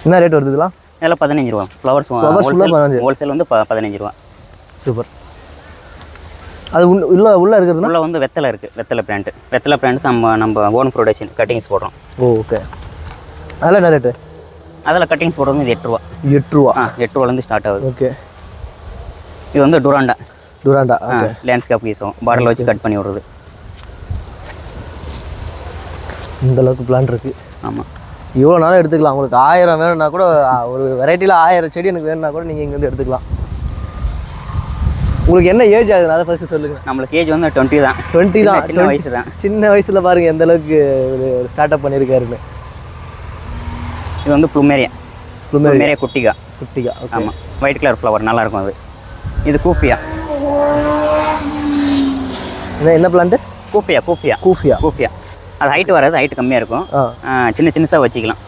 என்ன ரேட் வருதுலாம்? இதெல்லாம் 15 ரூபா. ஃப்ளவர்ஸ் ஹோல்சேல் வந்து 15 ரூபா. சூப்பர். அது உள்ள இருக்கிறது உள்ள வந்து வெத்தலை இருக்குது. வெத்தலை பிளான்ட்ஸ் நம்ம ஓன் ப்ரொடக்ஷன் கட்டிங்ஸ் போடுறோம். ஓகே. அதில் என்ன ரேட்டு? அதில் கட்டிங்ஸ் போடுறது இது 8 ரூபா. 8 ரூபா. 8 ரூபாலேருந்து ஸ்டார்ட் ஆகுது. ஓகே. இது வந்து டூராண்டா. ஓகே. லேண்ட்ஸ்கேப் யூஸ் ஆகும். பாட்டில் வச்சு கட் பண்ணி விடுறது. இந்த அளவுக்கு பிளான் இருக்குது. ஆமாம். இவ்வளோ நாளும் எடுத்துக்கலாம். உங்களுக்கு 1000 வேணும்னா கூட, ஒரு வெரைட்டியில் 1000 செடி எனக்கு வேணும்னா கூட நீங்கள் இங்கேருந்து எடுத்துக்கலாம். உங்களுக்கு என்ன ஏஜ் ஆகுது அதை ஃபர்ஸ்ட் சொல்லுங்கள். நம்மளுக்கு ஏஜ் வந்து 20 தான். 20 தான். சின்ன வயசு தான். சின்ன வயசில் பாருங்கள் எந்த அளவுக்கு ஒரு ஸ்டார்ட் அப் பண்ணியிருக்காருன்னு. இது வந்து ப்ளூமேரியா குட்டிகா. ஆமாம். ஒயிட் கலர் ஃப்ளவர் நல்லாயிருக்கும் அது. இது கூஃபியா. என்ன பிளான்ட்டு? கூஃபியா. அது ஹைட் வராது, ஹைட் கம்மியாக இருக்கும். சின்னசாக வச்சுக்கலாம்.